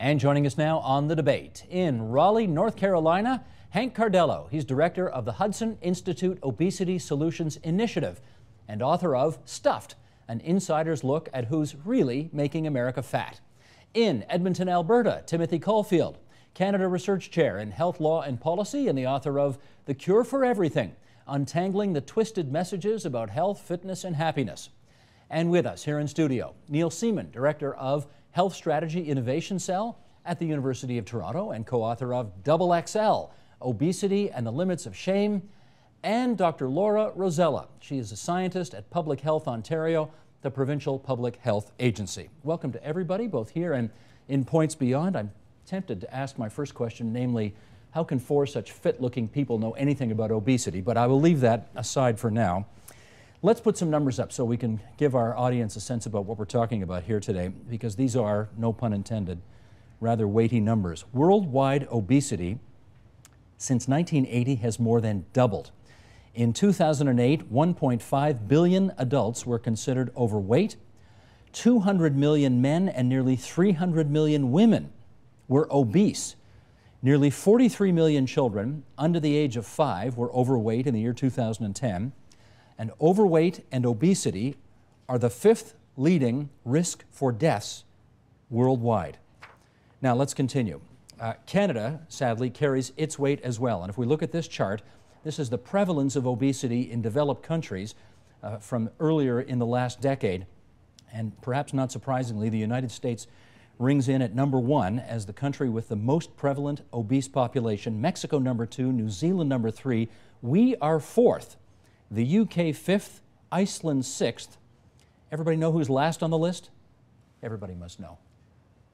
And joining us now on The Debate, in Raleigh, North Carolina, Hank Cardello. He's director of the Hudson Institute Obesity Solutions Initiative and author of Stuffed, an insider's look at who's really making America fat. In Edmonton, Alberta, Timothy Caulfield, Canada Research Chair in Health Law and Policy and the author of The Cure for Everything, Untangling the Twisted Messages About Health, Fitness, and Happiness. And with us here in studio, Neil Seaman, Director of Health Strategy Innovation Cell at the University of Toronto and co-author of Double XL, Obesity and the Limits of Shame, and Dr. Laura Rosella. She is a scientist at Public Health Ontario, the provincial public health agency. Welcome to everybody, both here and in Points Beyond. I'm tempted to ask my first question, namely, how can four such fit-looking people know anything about obesity? But I will leave that aside for now. Let's put some numbers up so we can give our audience a sense about what we're talking about here today, because these are, no pun intended, rather weighty numbers. Worldwide obesity since 1980 has more than doubled. In 2008, 1.5 billion adults were considered overweight. 200 million men and nearly 300 million women were obese. Nearly 43 million children under the age of 5 were overweight in the year 2010. And overweight and obesity are the 5th leading risk for deaths worldwide. Now let's continue. Canada, sadly, carries its weight as well. And if we look at this chart, this is the prevalence of obesity in developed countries from earlier in the last decade. And perhaps not surprisingly, the United States rings in at number 1 as the country with the most prevalent obese population. Mexico number 2, New Zealand number 3. We are 4th. The UK 5th, Iceland 6th. Everybody know who's last on the list? Everybody must know.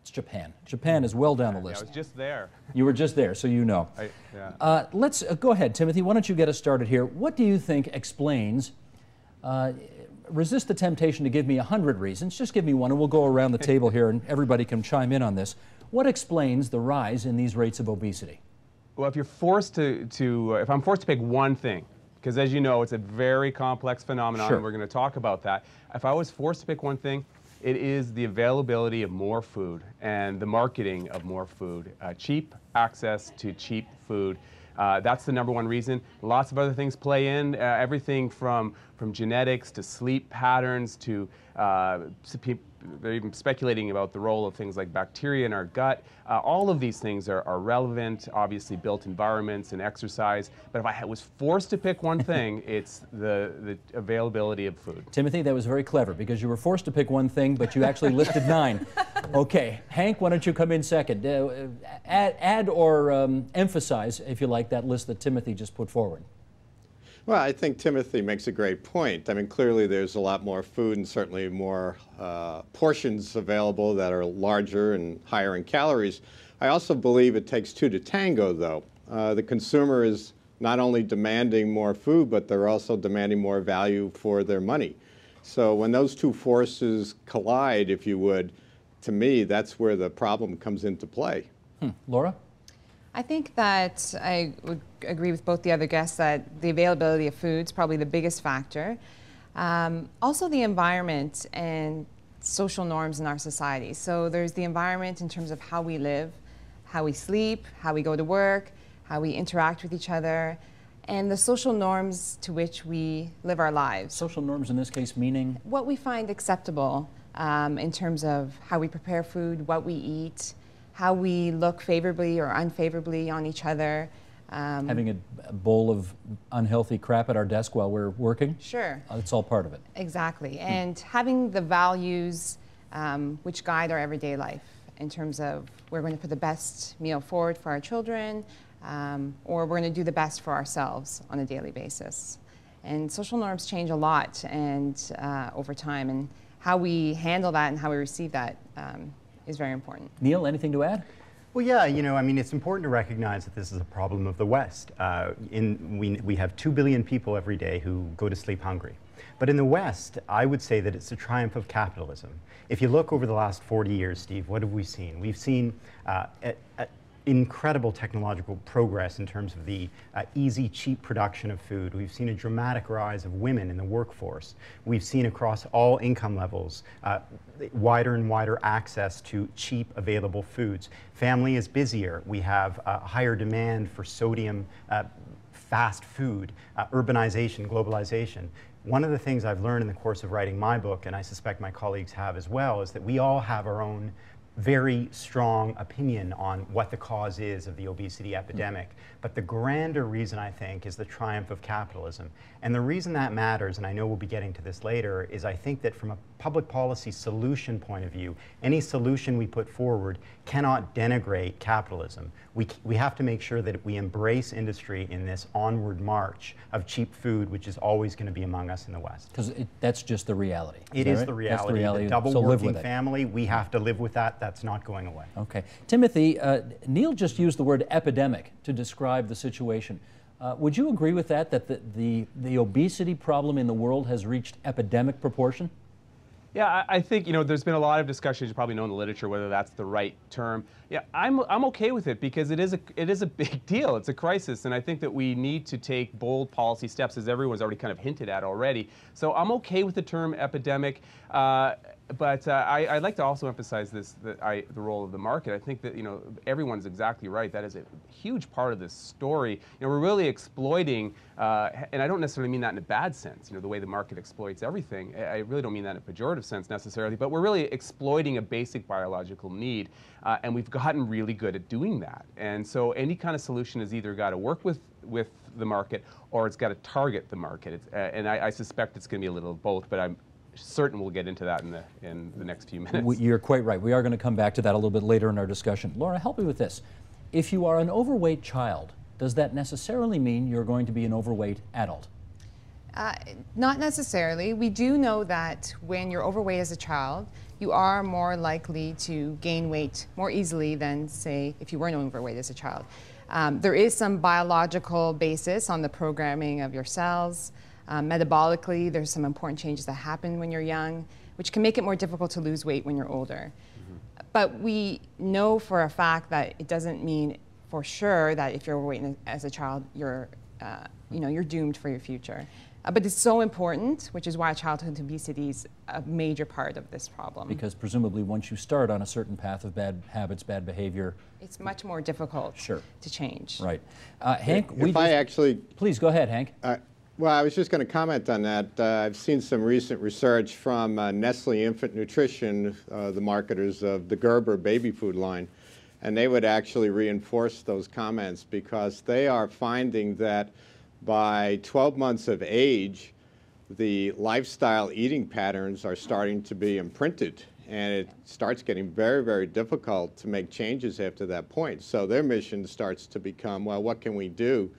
It's Japan. Japan is well down the list. I was just there. You were just there, so you know. Let's go ahead, Timothy. Why don't you get us started here? What do you think explains, resist the temptation to give me 100 reasons, just give me one and we'll go around the table here and everybody can chime in on this. What explains the rise in these rates of obesity? Well, if you're forced if I'm forced to pick one thing, because as you know, it's a very complex phenomenon, and we're going to talk about that. If I was forced to pick one thing, it is the availability of more food and the marketing of more food. Cheap access to cheap food. That's the number one reason. Lots of other things play in, everything from genetics to sleep patterns to they're even speculating about the role of things like bacteria in our gut. All of these things are relevant, obviously built environments and exercise. But if I was forced to pick one thing, it's the availability of food. Timothy, that was very clever because you were forced to pick one thing, but you actually listed 9. Okay, Hank, why don't you come in second? Add or emphasize, if you like, that list that Timothy just put forward. Well, I think Timothy makes a great point. I mean, clearly there's a lot more food and certainly more portions available that are larger and higher in calories. I also believe it takes 2 to tango, though. The consumer is not only demanding more food, but they're also demanding more value for their money. So when those two forces collide, if you would, to me, that's where the problem comes into play. Laura? I think that I would agree with both the other guests that the availability of food is probably the biggest factor. Also the environment and social norms in our society. So there's the environment in terms of how we live, how we sleep, how we go to work, how we interact with each other, and the social norms to which we live our lives. Social norms in this case meaning? What we find acceptable in terms of how we prepare food, what we eat, how we look favorably or unfavorably on each other. Having a bowl of unhealthy crap at our desk while we're working? Sure. It's all part of it. Exactly. And having the values which guide our everyday life in terms of we're going to put the best meal forward for our children or we're going to do the best for ourselves on a daily basis. And social norms change a lot and over time, and how we handle that and how we receive that is very important. Neil, anything to add? Well, yeah, you know, I mean, it's important to recognize that this is a problem of the West. We have 2 billion people every day who go to sleep hungry. But in the West, I would say that it's a triumph of capitalism. If you look over the last 40 years, Steve, what have we seen? We've seen incredible technological progress in terms of the easy, cheap production of food. We've seen a dramatic rise of women in the workforce. We've seen across all income levels wider and wider access to cheap, available foods. Family is busier. We have higher demand for sodium, fast food, urbanization, globalization. One of the things I've learned in the course of writing my book, and I suspect my colleagues have as well, is that we all have our own very strong opinion on what the cause is of the obesity epidemic. But the grander reason, I think, is the triumph of capitalism. And the reason that matters, and I know we'll be getting to this later, is I think that from a public policy solution point of view, any solution we put forward cannot denigrate capitalism. We have to make sure that we embrace industry in this onward march of cheap food, which is always going to be among us in the West. Because that's just the reality. It is the reality. That's the reality. The double So live working with it. family, we have to live with that. That's not going away. Okay. Timothy, Neil just used the word epidemic to describe the situation. Would you agree with that, that the obesity problem in the world has reached epidemic proportion? Yeah, I think, you know, there's been a lot of discussions, you probably know in the literature, whether that's the right term. Yeah, I'm okay with it because it is a big deal. It's a crisis, and I think that we need to take bold policy steps, as everyone's already kind of hinted at already. So I'm okay with the term epidemic, but I'd like to also emphasize the role of the market. I think that, you know, everyone's exactly right. That is a huge part of this story. You know, we're really exploiting, and I don't necessarily mean that in a bad sense, you know, the way the market exploits everything. I really don't mean that in a pejorative sense necessarily, but we're really exploiting a basic biological need, and we've gotten really good at doing that. And so any kind of solution has either got to work with the market or it's got to target the market. And I suspect it's going to be a little of both, but I'm certain we'll get into that in the next few minutes. You're quite right. We are going to come back to that a little bit later in our discussion. Laura, help me with this. If you are an overweight child, does that necessarily mean you're going to be an overweight adult? Not necessarily. We do know that when you're overweight as a child, you are more likely to gain weight more easily than, say, if you weren't overweight as a child. There is some biological basis on the programming of your cells. Metabolically, there's some important changes that happen when you're young, which can make it more difficult to lose weight when you're older. But we know for a fact that it doesn't mean for sure that if you're overweight as a child, you're doomed for your future. But it's so important, which is why childhood obesity is a major part of this problem. Because presumably once you start on a certain path of bad habits, bad behavior, it's much more difficult to change. Right. Hank, please go ahead, Hank. Well, I was just going to comment on that. I've seen some recent research from Nestle Infant Nutrition, the marketers of the Gerber baby food line, and they would actually reinforce those comments because they are finding that by 12 months of age, the lifestyle eating patterns are starting to be imprinted, and it starts getting very, very difficult to make changes after that point. So their mission starts to become, well, what can we do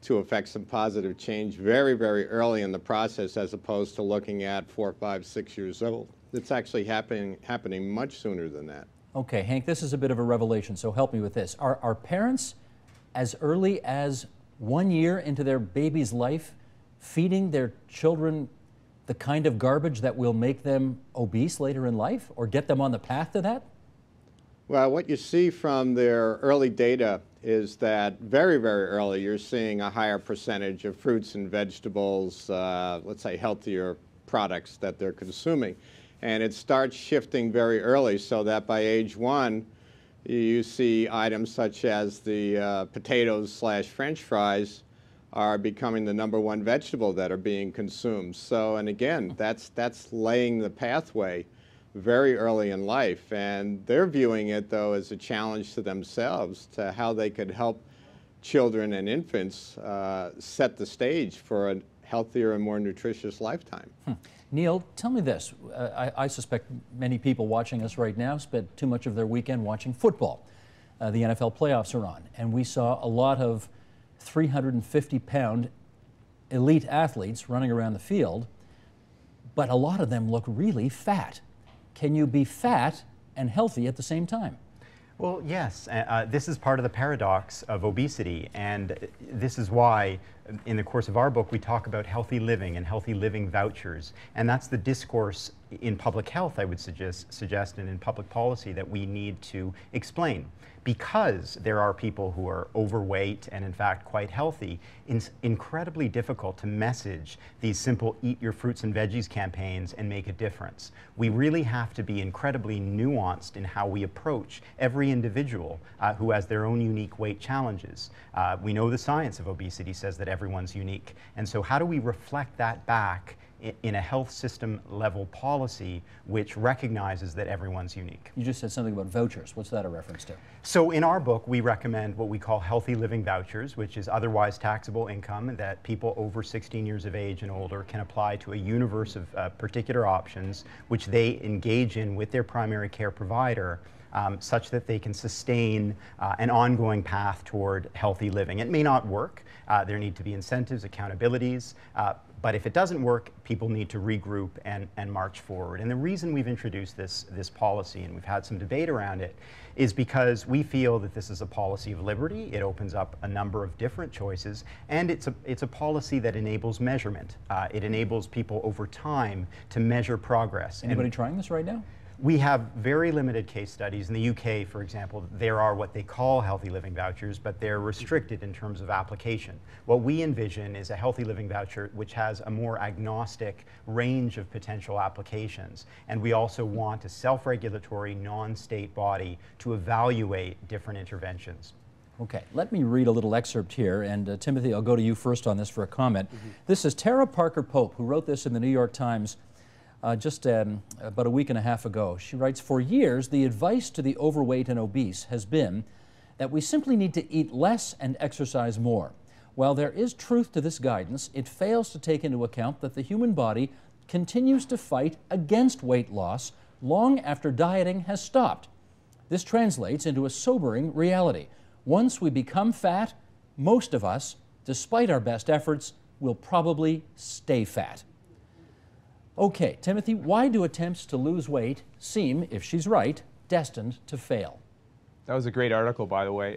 to affect some positive change very, very early in the process, as opposed to looking at 4, 5, 6 years old. It's actually happening much sooner than that. Okay, Hank, this is a bit of a revelation, so help me with this. Are parents as early as 1 year into their baby's life feeding their children the kind of garbage that will make them obese later in life or get them on the path to that? Well, what you see from their early data is that very, very early you're seeing a higher percentage of fruits and vegetables, let's say healthier products that they're consuming. And it starts shifting very early so that by age 1, you see items such as the potatoes/French fries are becoming the #1 vegetable that are being consumed. So, and again, that's laying the pathway very early in life. And they're viewing it, though, as a challenge to themselves to how they could help children and infants set the stage for a healthier and more nutritious lifetime. Neil, tell me this. I suspect many people watching us right now spend too much of their weekend watching football. The NFL playoffs are on, and we saw a lot of 350-pound elite athletes running around the field, but a lot of them look really fat. Can you be fat and healthy at the same time? Well, yes. This is part of the paradox of obesity, and this is why in the course of our book we talk about healthy living and healthy living vouchers, and that's the discourse in public health, I would suggest, and in public policy, that we need to explain. Because there are people who are overweight and in fact quite healthy, it's incredibly difficult to message these simple eat your fruits and veggies campaigns and make a difference. We really have to be incredibly nuanced in how we approach every individual who has their own unique weight challenges. We know the science of obesity says that everyone's unique. And so how do we reflect that back in a health system level policy which recognizes that everyone's unique? You just said something about vouchers. What's that a reference to? So in our book, we recommend what we call healthy living vouchers, which is otherwise taxable income that people over 16 years of age and older can apply to a universe of particular options which they engage in with their primary care provider, such that they can sustain an ongoing path toward healthy living. It may not work. There need to be incentives, accountabilities, but if it doesn't work, people need to regroup and march forward. And the reason we've introduced this policy, and we've had some debate around it, is because we feel that this is a policy of liberty. It opens up a number of different choices, and it's a policy that enables measurement. It enables people over time to measure progress. Anybody trying this right now? We have very limited case studies. In the UK, for example, there are what they call healthy living vouchers, but they're restricted in terms of application. What we envision is a healthy living voucher which has a more agnostic range of potential applications. And we also want a self-regulatory, non-state body to evaluate different interventions. Okay, let me read a little excerpt here, and Timothy, I'll go to you first on this for a comment. This is Tara Parker Pope, who wrote this in the New York Times just about a week and a half ago. She writes, "For years, the advice to the overweight and obese has been that we simply need to eat less and exercise more. While there is truth to this guidance, it fails to take into account that the human body continues to fight against weight loss long after dieting has stopped. This translates into a sobering reality. Once we become fat, most of us, despite our best efforts, will probably stay fat." Okay, Timothy, why do attempts to lose weight seem, if she's right, destined to fail? That was a great article, by the way.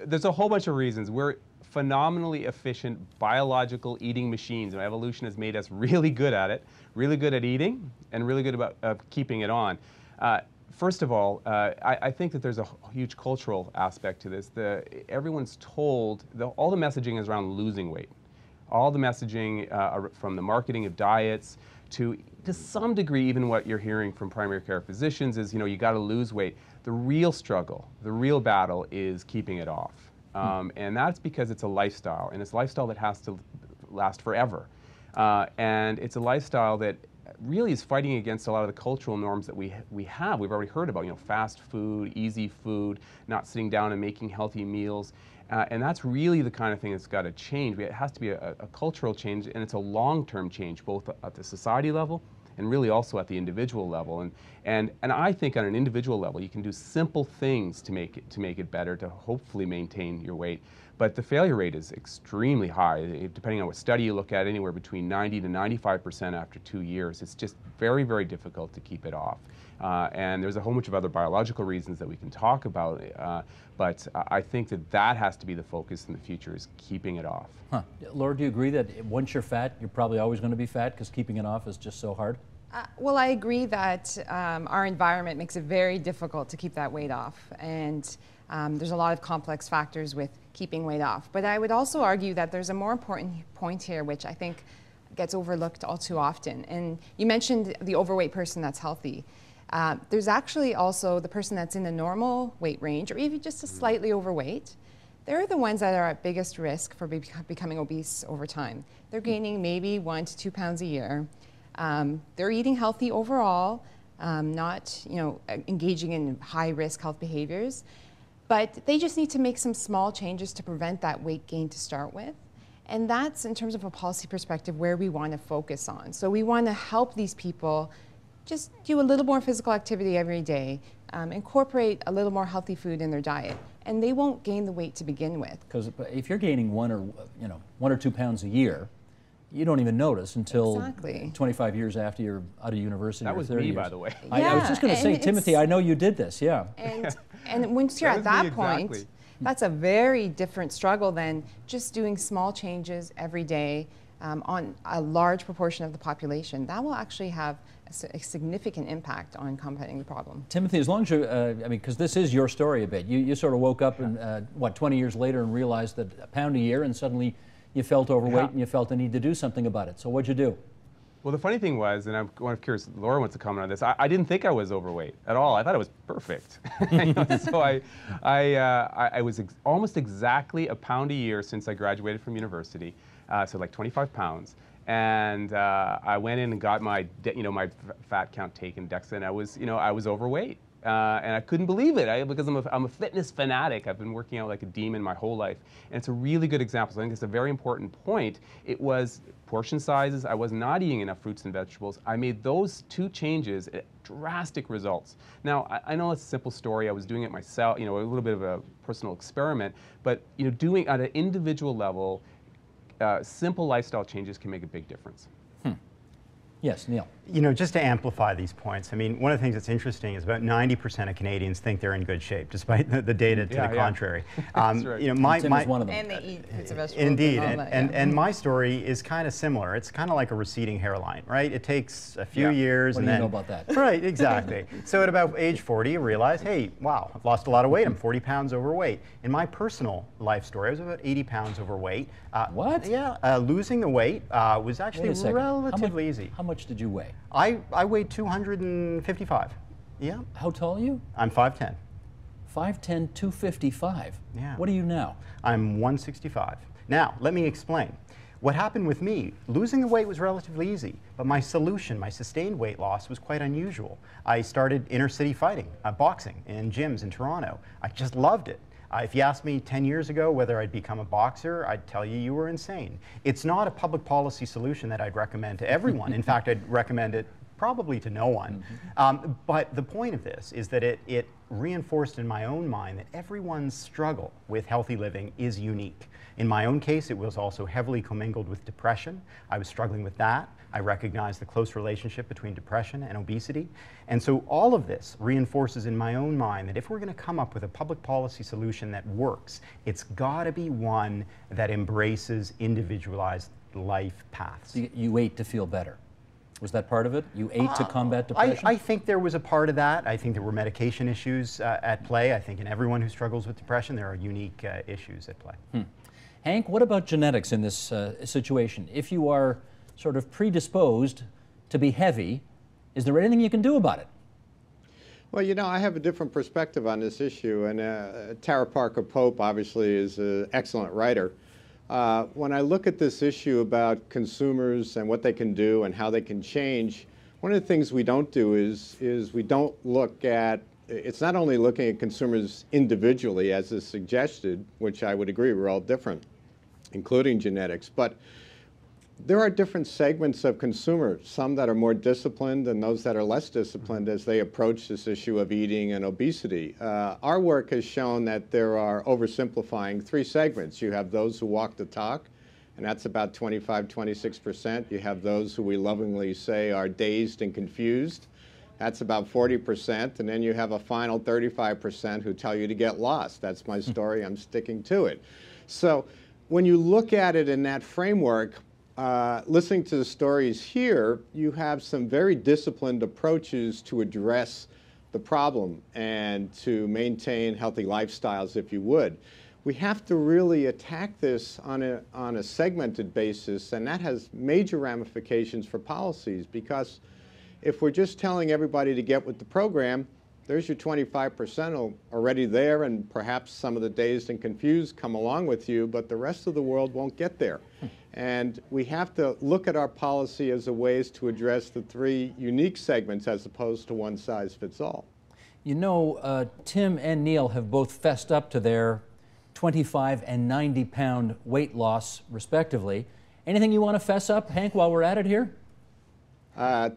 There's a whole bunch of reasons. We're phenomenally efficient biological eating machines, and evolution has made us really good at it, really good at eating, and really good about keeping it on. First of all, I think that there's a huge cultural aspect to this. Everyone's told, all the messaging is around losing weight. All the messaging from the marketing of diets to some degree, even what you're hearing from primary care physicians is, you got to lose weight. The real struggle, the real battle is keeping it off. And that's because it's a lifestyle, and it's a lifestyle that has to last forever. And it's a lifestyle that really is fighting against a lot of the cultural norms that we have. We've already heard about, fast food, easy food, not sitting down and making healthy meals. And that's really the kind of thing that's got to change. It has to be a cultural change, and it's a long-term change, both at the society level and really also at the individual level. And I think on an individual level, you can do simple things to make it better, to hopefully maintain your weight. But the failure rate is extremely high, depending on what study you look at, anywhere between 90 to 95% after 2 years. It's just very, very difficult to keep it off. And there's a whole bunch of other biological reasons that we can talk about, but I think that has to be the focus in the future, is keeping it off. Huh. Laura, do you agree that once you're fat, you're probably always going to be fat because keeping it off is just so hard? Well, I agree that our environment makes it very difficult to keep that weight off, and there's a lot of complex factors with keeping weight off. But I would also argue that there's a more important point here, which I think gets overlooked all too often. And you mentioned the overweight person that's healthy. There's actually also the person that's in the normal weight range, or even just a slightly overweight. They're the ones that are at biggest risk for becoming obese over time. They're gaining maybe 1 to 2 pounds a year. They're eating healthy overall, not engaging in high-risk health behaviors, but they just need to make some small changes to prevent that weight gain to start with. And that's, in terms of a policy perspective, where we want to focus on. So we want to help these people just do a little more physical activity every day, incorporate a little more healthy food in their diet, and they won't gain the weight to begin with. Because if you're gaining 1 or 2 pounds a year, you don't even notice until 25 years after you're out of university. That was me, by the way. I was just going to say, Timothy, I know you did this, yeah. And once you're at that point, that's a very different struggle than just doing small changes every day on a large proportion of the population, that will actually have a significant impact on combating the problem. Timothy, as long as you, I mean, because this is your story a bit, you sort of woke up and, what, 20 years later and realized that a pound a year and suddenly you felt overweight and you felt the need to do something about it. So what'd you do? Well, the funny thing was, and I'm curious, Laura wants to comment on this, I didn't think I was overweight at all. I thought I was perfect. So I was almost exactly a pound a year since I graduated from university, so like 25 pounds. And I went in and got my, my fat count taken, DEXA, and I was overweight. And I couldn't believe it because I'm a fitness fanatic. I've been working out like a demon my whole life. And it's a really good example. So I think it's a very important point. It was portion sizes. I was not eating enough fruits and vegetables. I made those two changes, drastic results. Now, I know it's a simple story. I was doing it myself, a little bit of a personal experiment. But doing at an individual level, simple lifestyle changes can make a big difference. Yes, Neil. Just to amplify these points, I mean, one of the things that's interesting is about 90% of Canadians think they're in good shape, despite the data to the contrary. That's right. Tim is one of them. And they eat fruits and vegetables. Indeed, and my story is kind of similar. It's kind of like a receding hairline, right? It takes a few years, and then you know about that? Right, exactly. So at about age 40, you realize, hey, wow, I've lost a lot of weight. I'm 40 pounds overweight. In my personal life story, I was about 80 pounds overweight. What? Yeah, losing the weight was actually relatively easy. How much did you weigh? I weighed 255. Yeah. How tall are you? I'm 5'10". 5'10", 255. Yeah. What are you now? I'm 165. Now, let me explain. What happened with me, losing the weight was relatively easy, but my solution, my sustained weight loss was quite unusual. I started inner city fighting, boxing in gyms in Toronto. I just loved it. If you asked me 10 years ago whether I'd become a boxer, I'd tell you you were insane. It's not a public policy solution that I'd recommend to everyone. In fact, I'd recommend it probably to no one. But the point of this is that it reinforced in my own mind that everyone's struggle with healthy living is unique. In my own case, it was also heavily commingled with depression. I was struggling with that. I recognized the close relationship between depression and obesity. And so all of this reinforces in my own mind that if we're going to come up with a public policy solution that works, it's got to be one that embraces individualized life paths. You ate to feel better. Was that part of it? You ate to combat depression? I think there was a part of that. I think there were medication issues at play. I think in everyone who struggles with depression, there are unique issues at play. Hank, what about genetics in this situation? If you are sort of predisposed to be heavy, is there anything you can do about it? Well, I have a different perspective on this issue, and Tara Parker Pope obviously is an excellent writer. When I look at this issue about consumers and what they can do and how they can change, one of the things we don't do is we don't look at, it's not only looking at consumers individually as is suggested, which I would agree we're all different, including genetics, but there are different segments of consumers, some that are more disciplined and those that are less disciplined as they approach this issue of eating and obesity. Our work has shown that there are, oversimplifying, three segments. You have those who walk the talk, and that's about 25, 26%. You have those who we lovingly say are dazed and confused. That's about 40%. And then you have a final 35% who tell you to get lost. That's my story. I'm sticking to it. So when you look at it in that framework, listening to the stories here, you have some very disciplined approaches to address the problem and to maintain healthy lifestyles, if you would. We have to really attack this on a segmented basis, and that has major ramifications for policies, because if we're just telling everybody to get with the program, there's your 25% already there, and perhaps some of the dazed and confused come along with you, but the rest of the world won't get there. And we have to look at our policy as a ways to address the three unique segments as opposed to one size fits all. Tim and Neil have both fessed up to their 25 and 90 pound weight loss, respectively. Anything you want to fess up, Hank, while we're at it here?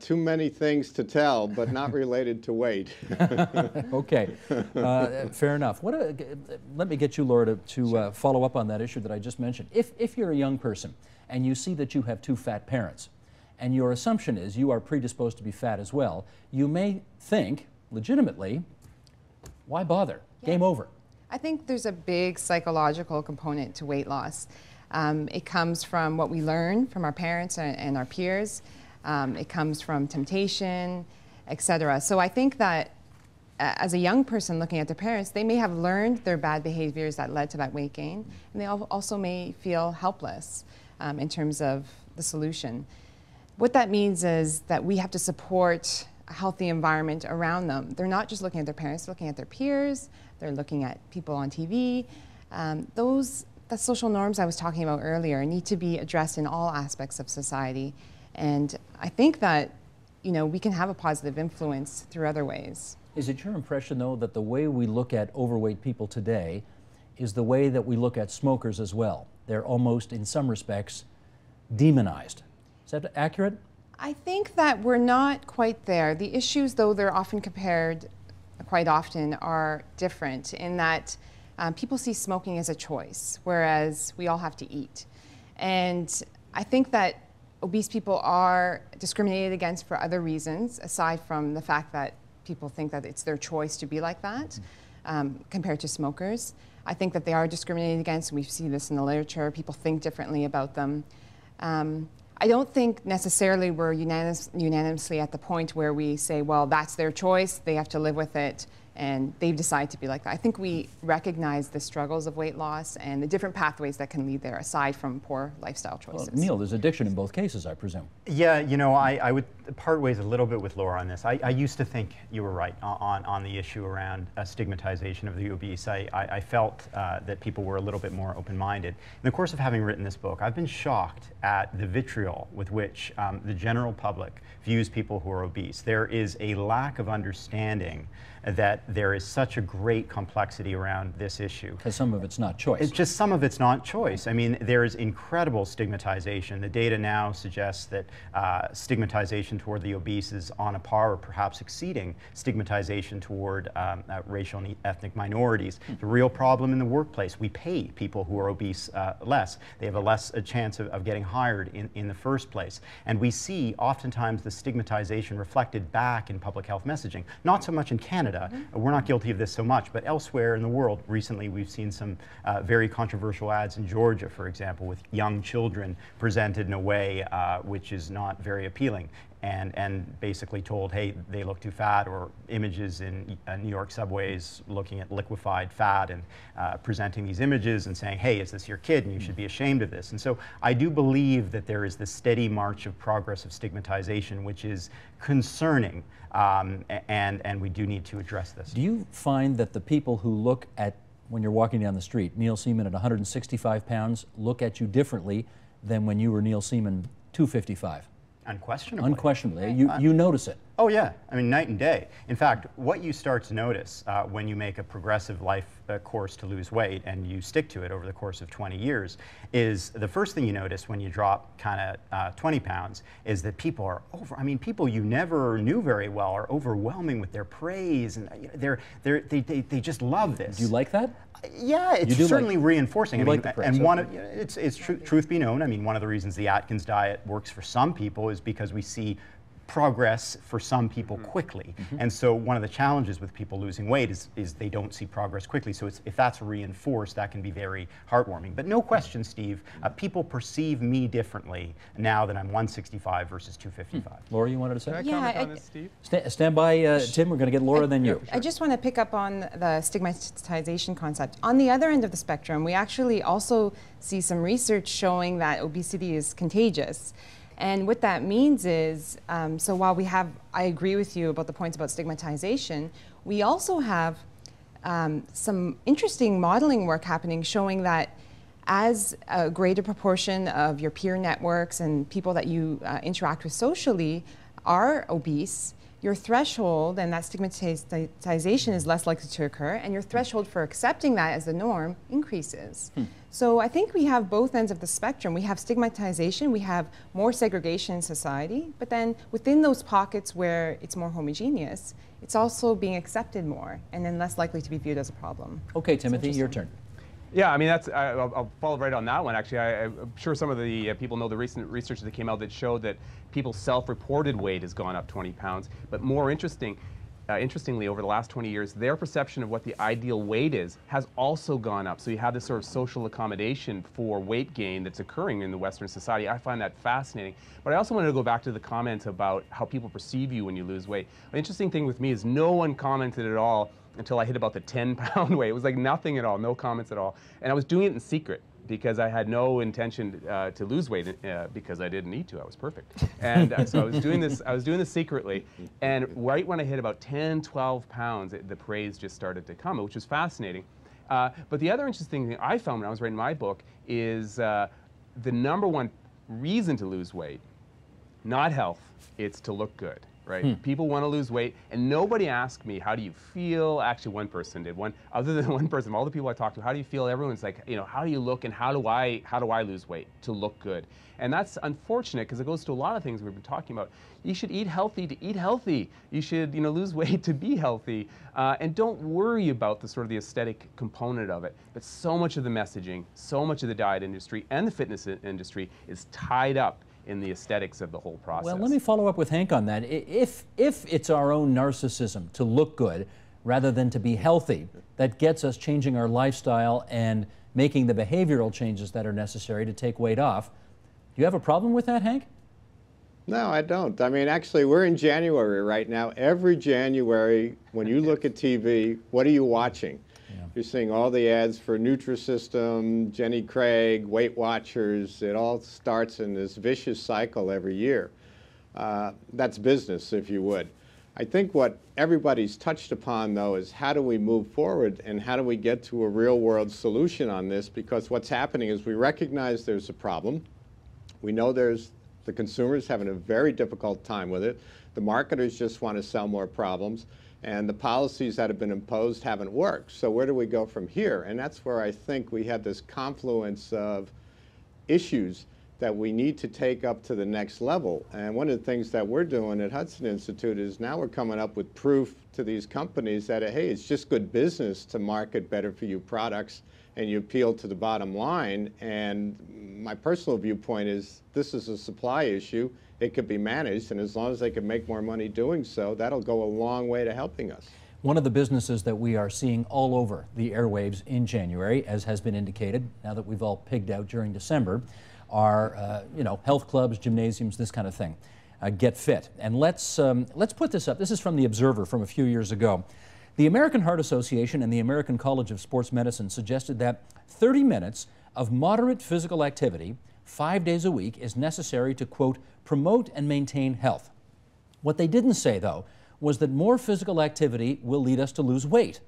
Too many things to tell, but not related to weight. Okay, fair enough. Let me get you, Laura, to follow up on that issue that I just mentioned. If you're a young person and you see that you have two fat parents, and your assumption is you are predisposed to be fat as well, you may think, legitimately, why bother? Yeah. Game over. I think there's a big psychological component to weight loss. It comes from what we learn from our parents and our peers. It comes from temptation, etc. So I think that as a young person looking at their parents, they may have learned their bad behaviors that led to that weight gain, and they also may feel helpless in terms of the solution. What that means is that we have to support a healthy environment around them. They're not just looking at their parents, they're looking at their peers, they're looking at people on TV. The social norms I was talking about earlier need to be addressed in all aspects of society. And I think that, we can have a positive influence through other ways. Is it your impression, though, that the way we look at overweight people today is the way that we look at smokers as well? They're almost, in some respects, demonized. Is that accurate? I think that we're not quite there. The issues, though they're often compared quite often, are different in that people see smoking as a choice, whereas we all have to eat. And I think that obese people are discriminated against for other reasons, aside from the fact that people think that it's their choice to be like that, compared to smokers. I think that they are discriminated against. We see this in the literature. People think differently about them. I don't think necessarily we're unanimously at the point where we say, well, that's their choice, they have to live with it, and they've decided to be like that. I think we recognize the struggles of weight loss and the different pathways that can lead there, aside from poor lifestyle choices. Well, Neil, there's addiction in both cases, I presume. Yeah, I would part ways a little bit with Laura on this. I used to think you were right on the issue around stigmatization of the obese. I felt that people were a little bit more open-minded. In the course of having written this book, I've been shocked at the vitriol with which the general public views people who are obese. There is a lack of understanding that there is such a great complexity around this issue. Because some of it's not choice. It's just some of it's not choice. I mean, there is incredible stigmatization. The data now suggests that stigmatization toward the obese is on a par or perhaps exceeding stigmatization toward racial and ethnic minorities. The real problem in the workplace, we pay people who are obese less. They have a chance of getting hired in the first place. And we see oftentimes the stigmatization reflected back in public health messaging. Not so much in Canada. We're not guilty of this so much, but elsewhere in the world, recently we've seen some very controversial ads in Georgia, for example, with young children presented in a way which is not very appealing, and basically told, hey, they look too fat, or images in New York subways looking at liquefied fat and presenting these images and saying, hey, is this your kid and you should be ashamed of this. And so I do believe that there is this steady march of progress of stigmatization, which is concerning, and we do need to address this. Do you find that the people who look at, when you're walking down the street, Neil Seaman at 165 pounds, look at you differently than when you were Neil Seaman 255? Unquestionably. Unquestionably. You notice it. Oh yeah, I mean night and day. In fact, what you start to notice when you make a progressive life course to lose weight and you stick to it over the course of 20 years is the first thing you notice when you drop kind of 20 pounds is that people are people you never knew very well are overwhelming with their praise, and they just love this. Do you like that? Yeah, it's certainly reinforcing. Like the praise, and it's truth be known. I mean, one of the reasons the Atkins diet works for some people is because we see progress for some people quickly. And so one of the challenges with people losing weight is they don't see progress quickly. So if that's reinforced, that can be very heartwarming. But no question, Steve, people perceive me differently now that I'm 165 versus 255. Laura, you wanted to say? Can I comment on this, Steve? Stand by, Tim. We're going to get Laura, then you. I just want to pick up on the stigmatization concept. On the other end of the spectrum, we actually also see some research showing that obesity is contagious. And what that means is, so while I agree with you about the points about stigmatization, we also have some interesting modeling work happening showing that as a greater proportion of your peer networks and people that you interact with socially are obese, your threshold and that stigmatization is less likely to occur, and your threshold for accepting that as the norm increases. So I think we have both ends of the spectrum. We have stigmatization, we have more segregation in society, but then within those pockets where it's more homogeneous, it's also being accepted more and then less likely to be viewed as a problem. Okay, Timothy, your turn. Yeah, I mean, I'll follow right on that one, actually. I'm sure some of the people know the recent research that came out that showed that people's self-reported weight has gone up 20 pounds. But more interesting, Interestingly, over the last 20 years, their perception of what the ideal weight is has also gone up. So you have this sort of social accommodation for weight gain that's occurring in the Western society. I find that fascinating. But I also wanted to go back to the comment about how people perceive you when you lose weight. The interesting thing with me is no one commented at all until I hit about the 10-pound weight. It was like nothing at all, no comments at all. And I was doing it in secret, because I had no intention to lose weight because I didn't need to. I was perfect. And so I was doing this secretly. And right when I hit about 10, 12 pounds, the praise just started to come, which was fascinating. But the other interesting thing I found when I was writing my book is the number one reason to lose weight, not health, it's to look good. Right? People want to lose weight, and nobody asked me, how do you feel? Actually, one person did. Other than one person, all the people I talked to, how do you feel? Everyone's like, you know, how do you look, and how do I lose weight to look good? And that's unfortunate, because it goes to a lot of things we've been talking about. You should eat healthy to eat healthy. You should, you know, lose weight to be healthy, and don't worry about the sort of the aesthetic component of it. But so much of the messaging, so much of the diet industry and the fitness industry is tied up in the aesthetics of the whole process. Well, let me follow up with Hank on that. If it's our own narcissism to look good rather than to be healthy that gets us changing our lifestyle and making the behavioral changes that are necessary to take weight off, do you have a problem with that, Hank? No, I don't. I mean, actually, we're in January right now. Every January, when you look at TV, what are you watching? You're seeing all the ads for Nutrisystem, Jenny Craig, Weight Watchers. It all starts in this vicious cycle every year. That's business, if you would. I think what everybody's touched upon, though, is how do we move forward and how do we get to a real-world solution on this? Because what's happening is we recognize there's a problem. We know the consumers having a very difficult time with it. The marketers just want to sell more problems. And the policies that have been imposed haven't worked. So where do we go from here? And that's where I think we have this confluence of issues that we need to take up to the next level. And one of the things that we're doing at Hudson Institute is now we're coming up with proof to these companies that, hey, it's just good business to market better for you products and you appeal to the bottom line. And my personal viewpoint is this is a supply issue. It could be managed, and as long as they can make more money doing so, that'll go a long way to helping us. One of the businesses that we are seeing all over the airwaves in January, as has been indicated, now that we've all pigged out during December, are you know, health clubs, gymnasiums, this kind of thing. Get fit. And let's put this up. This is from The Observer from a few years ago. The American Heart Association and the American College of Sports Medicine suggested that 30 minutes of moderate physical activity 5 days a week is necessary to, quote, promote and maintain health. What they didn't say, though, was that more physical activity will lead us to lose weight.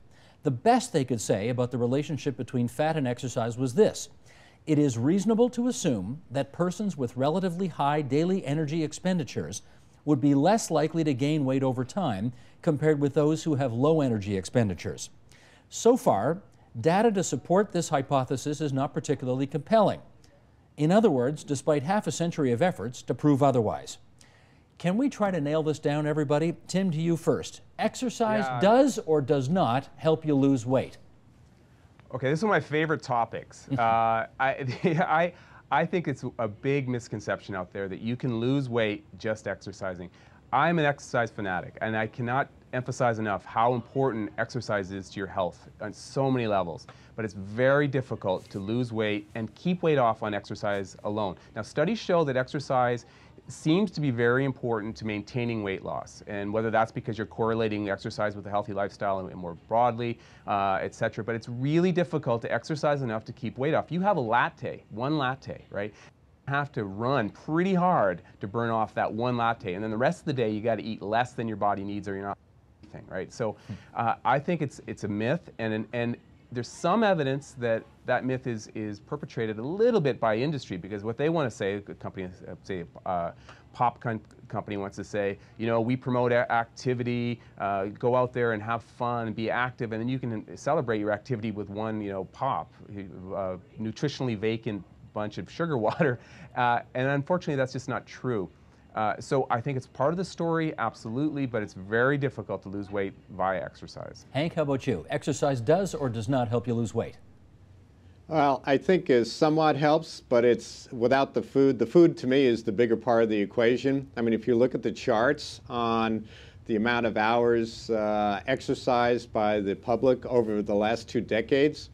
The best they could say about the relationship between fat and exercise was this: it is reasonable to assume that persons with relatively high daily energy expenditures would be less likely to gain weight over time compared with those who have low energy expenditures. So far, data to support this hypothesis is not particularly compelling. In other words, despite half a century of efforts to prove otherwise. Can we try to nail this down, everybody? Tim, to you first. Exercise does or does not help you lose weight? Okay, this is one of my favorite topics. I think it's a big misconception out there that you can lose weight just exercising. I'm an exercise fanatic, and I cannot emphasize enough how important exercise is to your health on so many levels. But it's very difficult to lose weight and keep weight off on exercise alone. Now, studies show that exercise seems to be very important to maintaining weight loss, and whether that's because you're correlating exercise with a healthy lifestyle and more broadly, etc. But it's really difficult to exercise enough to keep weight off. You have a latte, one latte, right? You have to run pretty hard to burn off that one latte, and then the rest of the day you got to eat less than your body needs, or you're not eating anything, right? So I think it's a myth, and there's some evidence that that myth is perpetrated a little bit by industry, because what they want to say, a company, say pop company wants to say, you know, we promote activity, go out there and have fun and be active, and then you can celebrate your activity with one, you know, pop, nutritionally vacant bunch of sugar water, and unfortunately that's just not true. So I think it's part of the story, absolutely, but it's very difficult to lose weight via exercise. Hank, how about you? Exercise does or does not help you lose weight? Well, I think it somewhat helps, but it's without the food. The food, to me, is the bigger part of the equation. I mean, if you look at the charts on the amount of hours exercised by the public over the last 2 decades,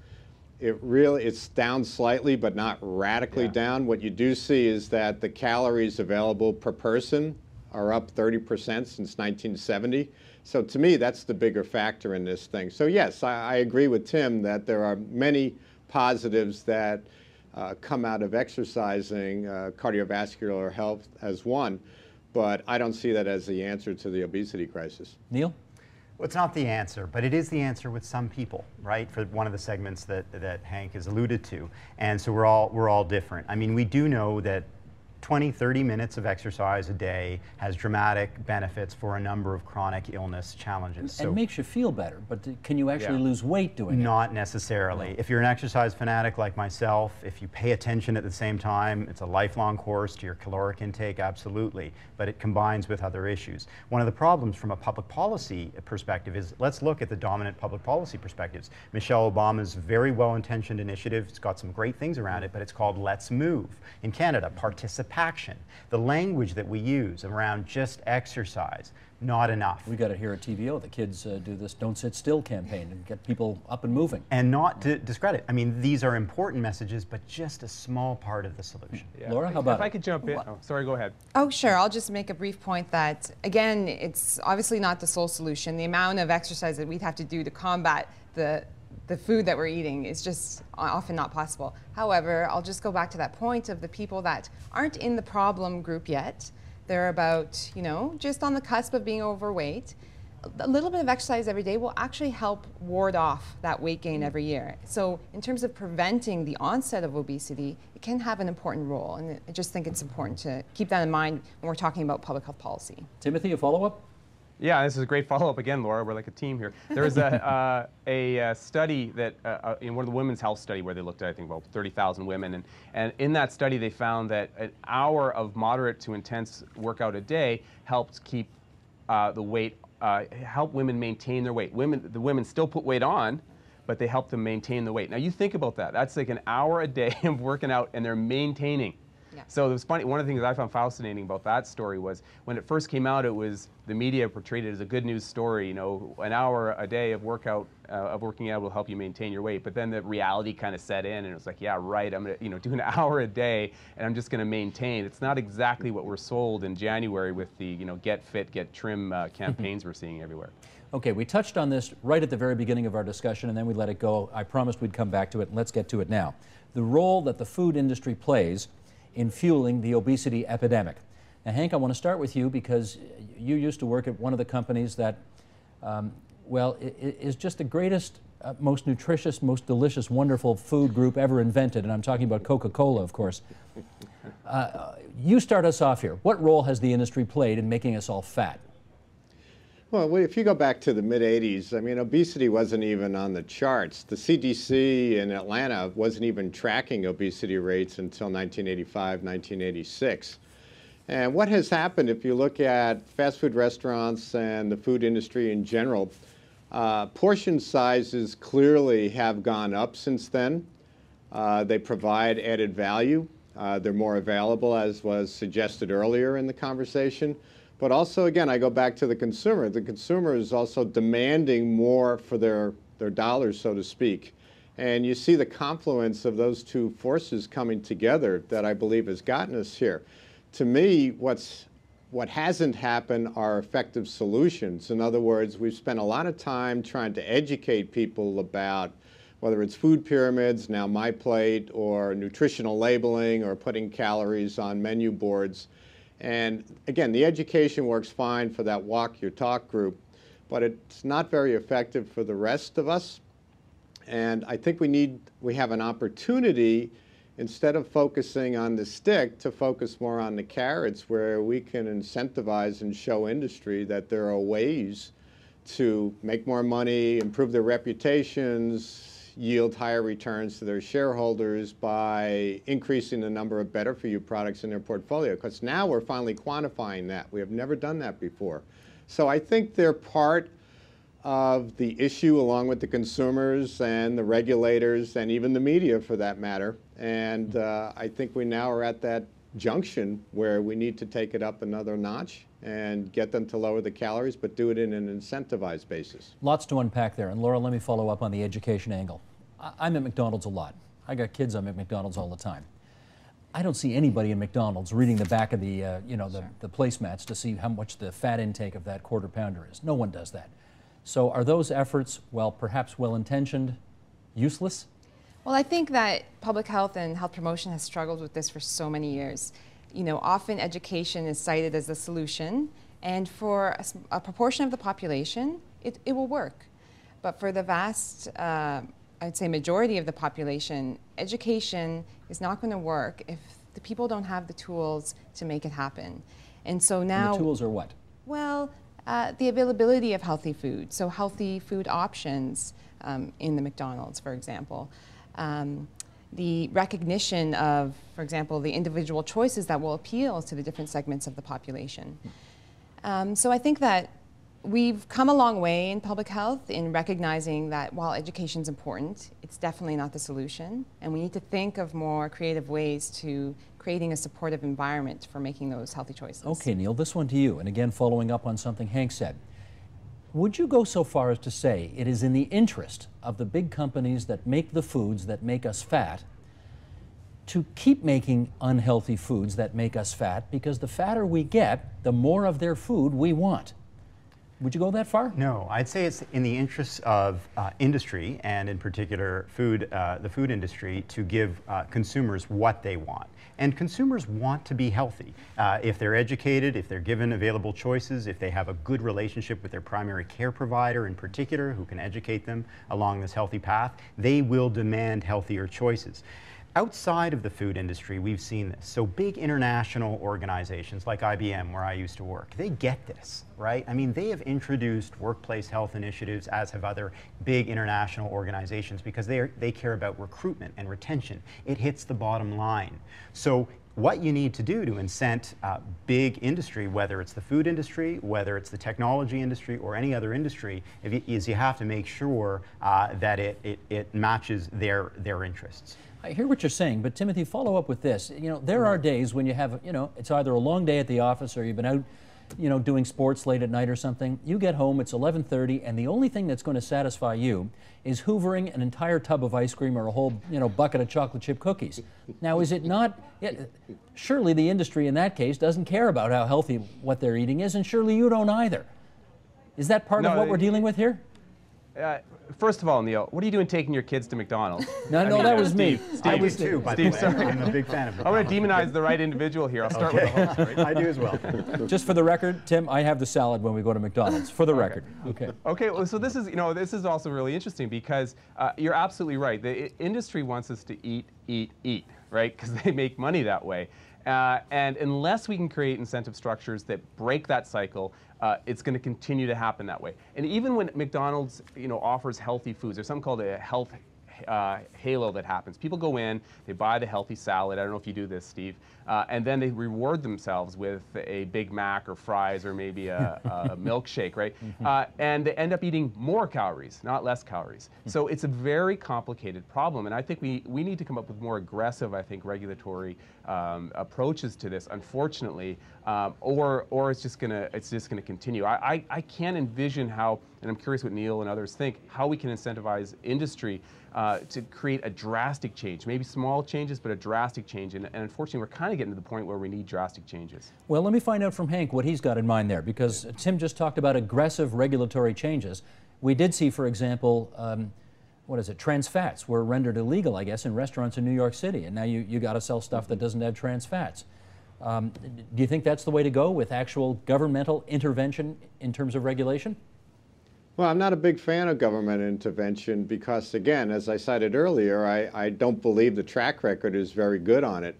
it's down slightly, but not radically down. What you do see is that the calories available per person are up 30% since 1970. So to me, that's the bigger factor in this thing. So yes, I agree with Tim that there are many positives that come out of exercising, cardiovascular health as one, but I don't see that as the answer to the obesity crisis. Neil? Well, it's not the answer, but it is the answer with some people, right? For one of the segments that Hank has alluded to. And so we're all different. I mean, we do know that 20, 30 minutes of exercise a day has dramatic benefits for a number of chronic illness challenges. And makes you feel better, but can you actually lose weight doing it? Not necessarily. No. If you're an exercise fanatic like myself, if you pay attention at the same time, it's a lifelong course to your caloric intake, absolutely, but it combines with other issues. One of the problems from a public policy perspective is, let's look at the dominant public policy perspectives. Michelle Obama's very well-intentioned initiative, it's got some great things around it, but it's called Let's Move. In Canada, participation. The language that we use around just exercise, not enough. We got it here at TVO. The kids do this Don't Sit Still campaign and get people up and moving. And not to discredit. I mean, these are important messages, but just a small part of the solution. Yeah. Laura, how about If I could jump in. Oh, sorry, go ahead. Oh, sure. I'll just make a brief point that, again, it's obviously not the sole solution. The amount of exercise that we'd have to do to combat the food that we're eating is just often not possible. However, I'll just go back to that point of the people that aren't in the problem group yet. They're about, just on the cusp of being overweight. A little bit of exercise every day will actually help ward off that weight gain every year. So in terms of preventing the onset of obesity, it can have an important role. And I just think it's important to keep that in mind when we're talking about public health policy. Timothy, a follow-up? Yeah, this is a great follow-up again, Laura. We're like a team here. There was a study that, in one of the women's health study where they looked at, I think, about 30,000 women. And in that study, they found that an hour of moderate to intense workout a day helped keep the weight, help women maintain their weight. The women still put weight on, but they help them maintain the weight. Now, you think about that. That's like an hour a day of working out, and they're maintaining. Yeah. So it was funny. One of the things I found fascinating about that story was when it first came out, it was the media portrayed it as a good news story. An hour a day of working out will help you maintain your weight. But then the reality kind of set in, and it was like, yeah, right. I'm gonna, do an hour a day, and I'm just gonna maintain. It's not exactly what we're sold in January with the, get fit, get trim campaigns we're seeing everywhere. Okay, we touched on this right at the very beginning of our discussion, and then we let it go. I promised we'd come back to it, and let's get to it now. The role that the food industry plays in fueling the obesity epidemic. Now, Hank, I want to start with you because you used to work at one of the companies that, is just the greatest, most nutritious, most delicious, wonderful food group ever invented, and I'm talking about Coca-Cola, of course. You start us off here. What role has the industry played in making us all fat? Well, if you go back to the mid-'80s, I mean, obesity wasn't even on the charts. The CDC in Atlanta wasn't even tracking obesity rates until 1985, 1986. And what has happened, if you look at fast food restaurants and the food industry in general, portion sizes clearly have gone up since then. They provide added value. They're more available, as was suggested earlier in the conversation. But also, again, I go back to the consumer. The consumer is also demanding more for their dollars, so to speak. And you see the confluence of those two forces coming together that I believe has gotten us here. To me, what hasn't happened are effective solutions. In other words, we've spent a lot of time trying to educate people about whether it's food pyramids, now MyPlate, or nutritional labeling, or putting calories on menu boards. And again, the education works fine for that walk your talk group, but it's not very effective for the rest of us. And I think we have an opportunity, instead of focusing on the stick, to focus more on the carrots, where we can incentivize and show industry that there are ways to make more money, improve their reputations, yield higher returns to their shareholders by increasing the number of better-for-you products in their portfolio. Because now we're finally quantifying that. We have never done that before. So I think they're part of the issue, along with the consumers and the regulators and even the media, for that matter. And I think we now are at that junction where we need to take it up another notch and get them to lower the calories, but do it in an incentivized basis. Lots to unpack there. And Laura, let me follow up on the education angle. I'm at McDonald's a lot. I got kids, I'm at McDonald's all the time. I don't see anybody in McDonald's reading the back of the, the placemats to see how much the fat intake of that quarter pounder is. No one does that. So are those efforts, well, perhaps well-intentioned, useless? Well, I think that public health and health promotion has struggled with this for so many years. Often education is cited as the solution, and for a proportion of the population, it will work. But for the vast, I'd say majority of the population, education is not going to work if the people don't have the tools to make it happen. And so now— And the tools are what? Well, the availability of healthy food, so healthy food options in the McDonald's, for example. The recognition of, for example, the individual choices that will appeal to the different segments of the population. So I think that we've come a long way in public health in recognizing that while education is important, it's definitely not the solution, and we need to think of more creative ways to creating a supportive environment for making those healthy choices. Okay, Neil, this one to you, and again following up on something Hank said. Would you go so far as to say it is in the interest of the big companies that make the foods that make us fat to keep making unhealthy foods that make us fat, because the fatter we get, the more of their food we want? Would you go that far? No, I'd say it's in the interests of industry, and in particular the food industry, to give consumers what they want. And consumers want to be healthy. If they're educated, if they're given available choices, if they have a good relationship with their primary care provider in particular, who can educate them along this healthy path, they will demand healthier choices. Outside of the food industry, we've seen this. So big international organizations like IBM, where I used to work, they get this, right? I mean, they have introduced workplace health initiatives, as have other big international organizations, because they care about recruitment and retention. It hits the bottom line. So what you need to do to incent big industry, whether it's the food industry, whether it's the technology industry, or any other industry, is you have to make sure that it matches their interests. I hear what you're saying, but Timothy, follow up with this. There are days when you have, it's either a long day at the office or you've been out, doing sports late at night or something. You get home, it's 11:30, and the only thing that's going to satisfy you is hoovering an entire tub of ice cream or a whole, bucket of chocolate chip cookies. Now, is it not, surely the industry in that case doesn't care about how healthy what they're eating is, and surely you don't either. Is that part of what we're dealing with here? First of all, Neil, what are you doing taking your kids to McDonald's? No, that was me. I was too, by the way. Sorry. I'm a big fan of McDonald's. I'm going to demonize the right individual here. I'll start with the host. Right? I do as well. Just for the record, Tim, I have the salad when we go to McDonald's, for the record. Okay. Okay, well, so this is also really interesting, because you're absolutely right. The industry wants us to eat, right? Because they make money that way. And unless we can create incentive structures that break that cycle, it's going to continue to happen that way. And even when McDonald's, offers healthy foods, there's something called a health halo that happens. People go in, they buy the healthy salad. I don't know if you do this, Steve, and then they reward themselves with a Big Mac or fries or maybe a milkshake, right? And they end up eating more calories, not less calories. So it's a very complicated problem, and I think we need to come up with more aggressive, regulatory approaches to this, unfortunately, or it's just gonna continue. I can't envision how, and I'm curious what Neil and others think, how we can incentivize industry to create a drastic change, maybe small changes, but a drastic change. And unfortunately, we're kind of getting to the point where we need drastic changes. Well, let me find out from Hank what he's got in mind there, because Tim just talked about aggressive regulatory changes. We did see, for example, trans fats were rendered illegal, I guess, in restaurants in New York City, and now you got to sell stuff that doesn't have trans fats. Do you think that's the way to go, with actual governmental intervention in terms of regulation? Well, I'm not a big fan of government intervention because, again, as I cited earlier, I don't believe the track record is very good on it.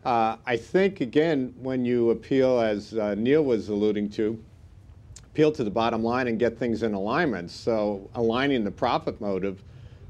I think, again, when you appeal, as Neil was alluding to, appeal to the bottom line and get things in alignment. So aligning the profit motive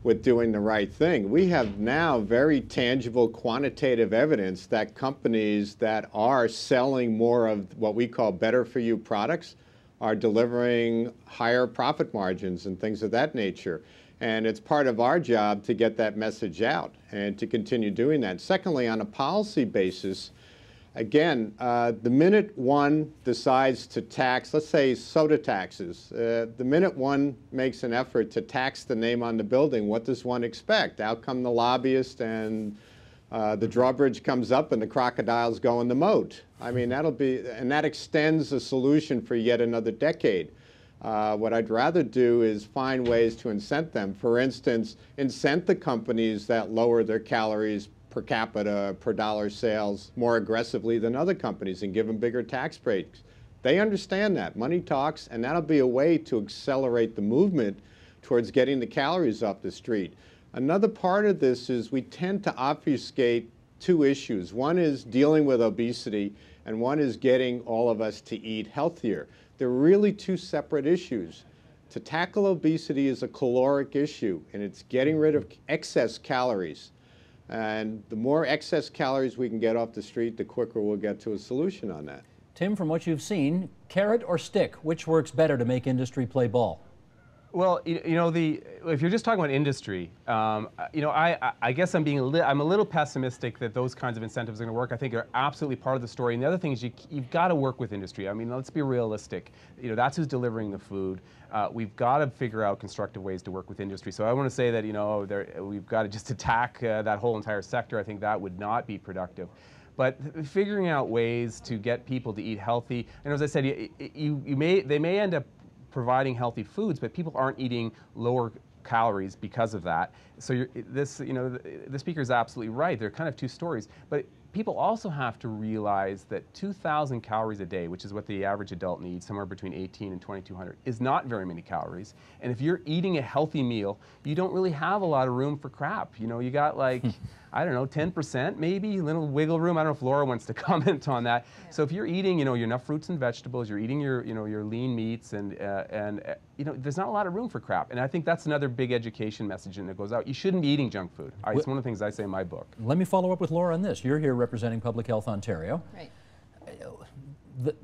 with doing the right thing. We have now very tangible quantitative evidence that companies that are selling more of what we call better for you products are delivering higher profit margins and things of that nature. And it's part of our job to get that message out and to continue doing that. Secondly, on a policy basis, Again, the minute one decides to tax, let's say soda taxes, the minute one makes an effort to tax the name on the building, what does one expect? Out come the lobbyist, and the drawbridge comes up and the crocodiles go in the moat. I mean, and that extends the solution for yet another decade. What I'd rather do is find ways to incent them. For instance, incent the companies that lower their calories per capita, per dollar sales more aggressively than other companies and give them bigger tax breaks. They understand that. Money talks, and that'll be a way to accelerate the movement towards getting the calories off the street. Another part of this is we tend to obfuscate two issues. One is dealing with obesity, and one is getting all of us to eat healthier. They're really two separate issues. To tackle obesity is a caloric issue, and it's getting rid of excess calories. And the more excess calories we can get off the street, the quicker we'll get to a solution on that. Tim, from what you've seen, carrot or stick, which works better to make industry play ball? Well, if you're just talking about industry, I guess I'm a little pessimistic that those kinds of incentives are going to work. I think they're absolutely part of the story. And the other thing is you've got to work with industry. I mean, let's be realistic. That's who's delivering the food. We've got to figure out constructive ways to work with industry. So I want to say that we've got to just attack that whole entire sector. I think that would not be productive. But figuring out ways to get people to eat healthy, and as I said, they may end up providing healthy foods, but people aren't eating lower calories because of that. So the speaker is absolutely right. There are kind of two stories, but people also have to realize that 2,000 calories a day, which is what the average adult needs, somewhere between 18 and 2,200, is not very many calories. And if you're eating a healthy meal, you don't really have a lot of room for crap. You got like, I don't know, 10% maybe, a little wiggle room. I don't know if Laura wants to comment on that. Yeah. So if you're eating, your enough fruits and vegetables, you're eating your lean meats, and there's not a lot of room for crap. And I think that's another big education message that goes out. You shouldn't be eating junk food. It's one of the things I say in my book. Let me follow up with Laura on this. You're here representing Public Health Ontario. Right.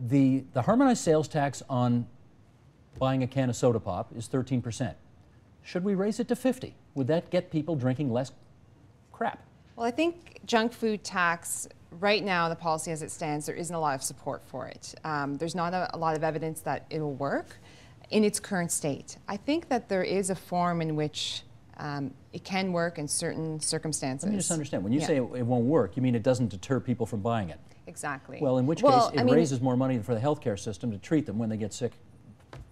The harmonized sales tax on buying a can of soda pop is 13%. Should we raise it to 50? Would that get people drinking less crap? Well, I think junk food tax, right now, the policy as it stands, there isn't a lot of support for it. There's not a lot of evidence that it will work in its current state. I think that there is a form in which it can work in certain circumstances. Let me just understand. When you say it won't work, you mean it doesn't deter people from buying it? Exactly. Well, in which case, it raises more money for the healthcare system to treat them when they get sick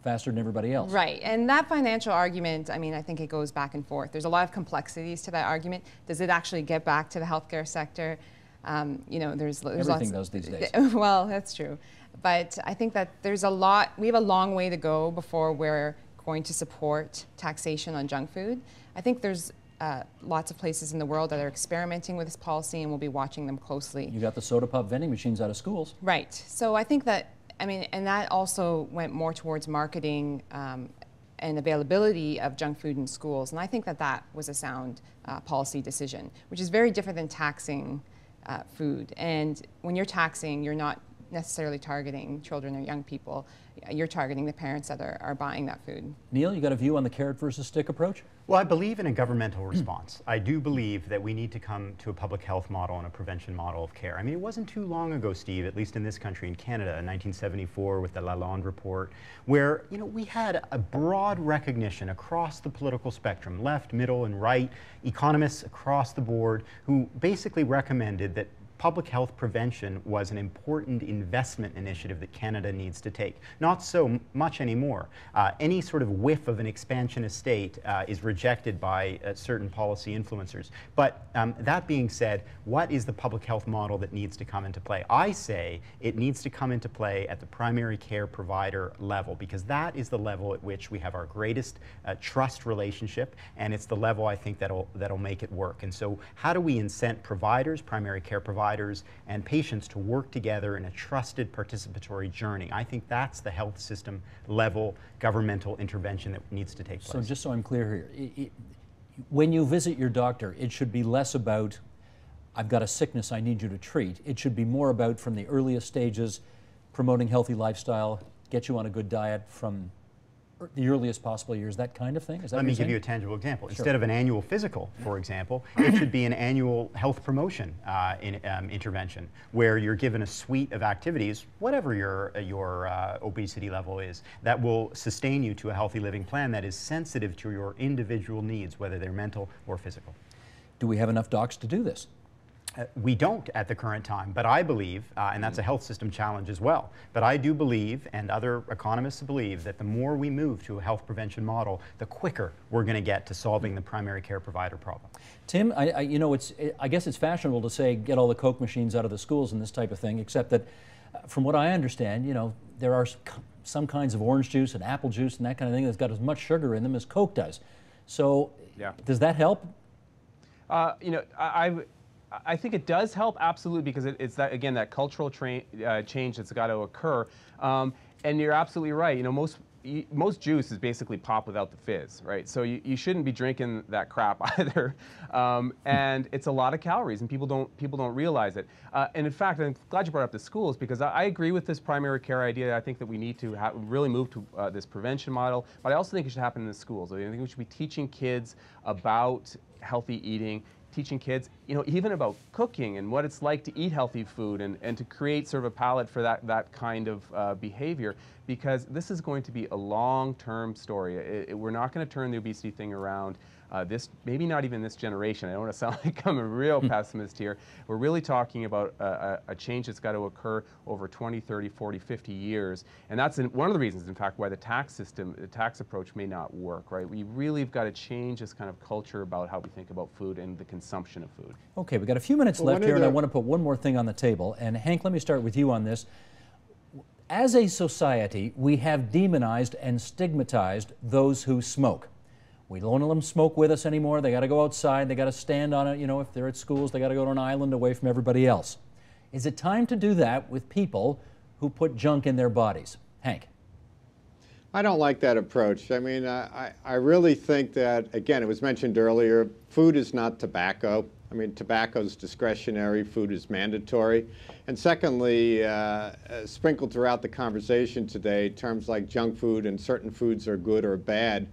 faster than everybody else. Right, and that financial argument, I think it goes back and forth. There's a lot of complexities to that argument. Does it actually get back to the healthcare sector? There's everything does these days. Well, that's true. But I think that we have a long way to go before we're going to support taxation on junk food. I think there's lots of places in the world that are experimenting with this policy, and we'll be watching them closely. You got the soda pop vending machines out of schools. Right, so I think that and that also went more towards marketing and availability of junk food in schools. And I think that was a sound policy decision, which is very different than taxing food. And when you're taxing, you're not necessarily targeting children or young people. You're targeting the parents that are buying that food. Neil, you got a view on the carrot versus stick approach? Well, I believe in a governmental response. I do believe that we need to come to a public health model and a prevention model of care. I mean, it wasn't too long ago, Steve, at least in this country, in Canada, in 1974 with the Lalonde Report, where we had a broad recognition across the political spectrum, left, middle, and right, economists across the board, who basically recommended that public health prevention was an important investment initiative that Canada needs to take. Not so much anymore. Any sort of whiff of an expansionist state is rejected by certain policy influencers. But that being said, what is the public health model that needs to come into play? I say it needs to come into play at the primary care provider level, because that is the level at which we have our greatest trust relationship, and it's the level I think that'll make it work. And so how do we incent providers, primary care providers, and patients to work together in a trusted participatory journey? I think that's the health system level governmental intervention that needs to take place. So just so I'm clear here, when you visit your doctor, it should be less about, I've got a sickness I need you to treat. It should be more about, from the earliest stages, promoting healthy lifestyle, get you on a good diet from the earliest possible years, that kind of thing? Is that Let me give you a tangible example. Instead of an annual physical, for example, it should be an annual health promotion intervention where you're given a suite of activities, whatever your obesity level is, that will sustain you to a healthy living plan that is sensitive to your individual needs, whether they're mental or physical. Do we have enough docs to do this? We don't at the current time, but I believe, and that's a health system challenge as well, but I do believe, and other economists believe, that the more we move to a health prevention model, the quicker we're going to get to solving the primary care provider problem. Tim, you know, I guess it's fashionable to say get all the Coke machines out of the schools and this type of thing, except that from what I understand, you know, there are some kinds of orange juice and apple juice and that kind of thing that's got as much sugar in them as Coke does. So does that help? You know, I think it does help, absolutely, because it's that, again, that cultural change that's got to occur. And you're absolutely right. You know, most juice is basically pop without the fizz, right? So you shouldn't be drinking that crap either. And it's a lot of calories, and people don't realize it. And in fact, I'm glad you brought up the schools, because I agree with this primary care idea. I think that we need to really move to this prevention model, but I also think it should happen in the schools. I think we should be teaching kids about healthy eating, teaching kids, you know, even about cooking and what it's like to eat healthy food, and to create sort of a palate for that kind of behavior, because this is going to be a long-term story. We're not going to turn the obesity thing around. Maybe not even this generation. I don't want to sound like I'm a real pessimist here. We're really talking about a change that's got to occur over 20, 30, 40, 50 years. And that's one of the reasons, in fact, why the tax approach may not work, right? We really have got to change this kind of culture about how we think about food and the consumption of food. Okay, we've got a few minutes left here, and I want to put one more thing on the table. And Hank, let me start with you on this. As a society, we have demonized and stigmatized those who smoke. We don't let them smoke with us anymore. They got to go outside. They got to stand on it. You know, if they're at schools, they got to go to an island away from everybody else. Is it time to do that with people who put junk in their bodies? Hank. I don't like that approach. I mean, I really think that, again, it was mentioned earlier, food is not tobacco. I mean, tobacco is discretionary, food is mandatory. And secondly, sprinkled throughout the conversation today, terms like junk food and certain foods are good or bad.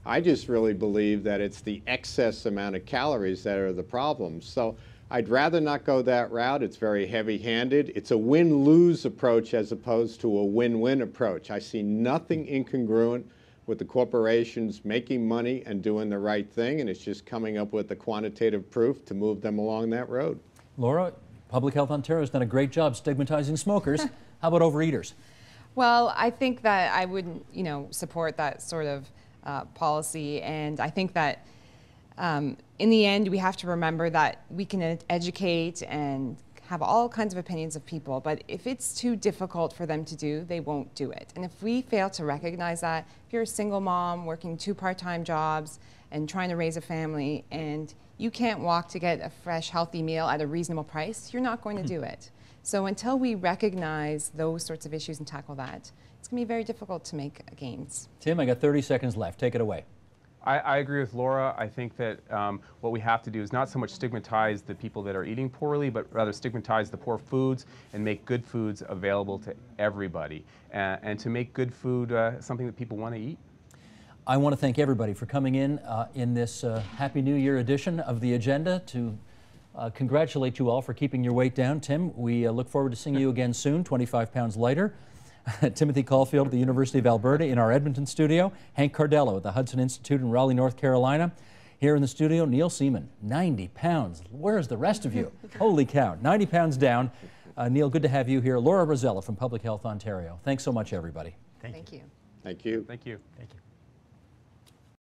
I just really believe that it's the excess amount of calories that are the problem. So I'd rather not go that route. It's very heavy-handed. It's a win-lose approach as opposed to a win-win approach. I see nothing incongruent with the corporations making money and doing the right thing, and it's just coming up with the quantitative proof to move them along that road. Laura, Public Health Ontario has done a great job stigmatizing smokers. How about overeaters? Well, I think that I wouldn't, you know, support that sort of policy, and I think that in the end we have to remember that we can educate and have all kinds of opinions of people, but if it's too difficult for them to do, they won't do it. And if we fail to recognize that, if you're a single mom working 2 part-time jobs and trying to raise a family, and you can't walk to get a fresh, healthy meal at a reasonable price, you're not going to do it. So until we recognize those sorts of issues and tackle that, it's going to be very difficult to make gains. Tim, I got 30 seconds left. Take it away. I agree with Laura. I think that what we have to do is not so much stigmatize the people that are eating poorly, but rather stigmatize the poor foods and make good foods available to everybody, and to make good food something that people want to eat. I want to thank everybody for coming in this Happy New Year edition of The Agenda, to congratulate you all for keeping your weight down. Tim, we look forward to seeing you again soon, 25 pounds lighter. Timothy Caulfield at the University of Alberta in our Edmonton studio. Hank Cardello at the Hudson Institute in Raleigh, North Carolina. Here in the studio, Neil Seaman, 90 pounds. Where's the rest of you? Holy cow, 90 pounds down. Neil, good to have you here. Laura Rosella from Public Health Ontario. Thanks so much, everybody. Thank you. Thank you. Thank you. Thank you.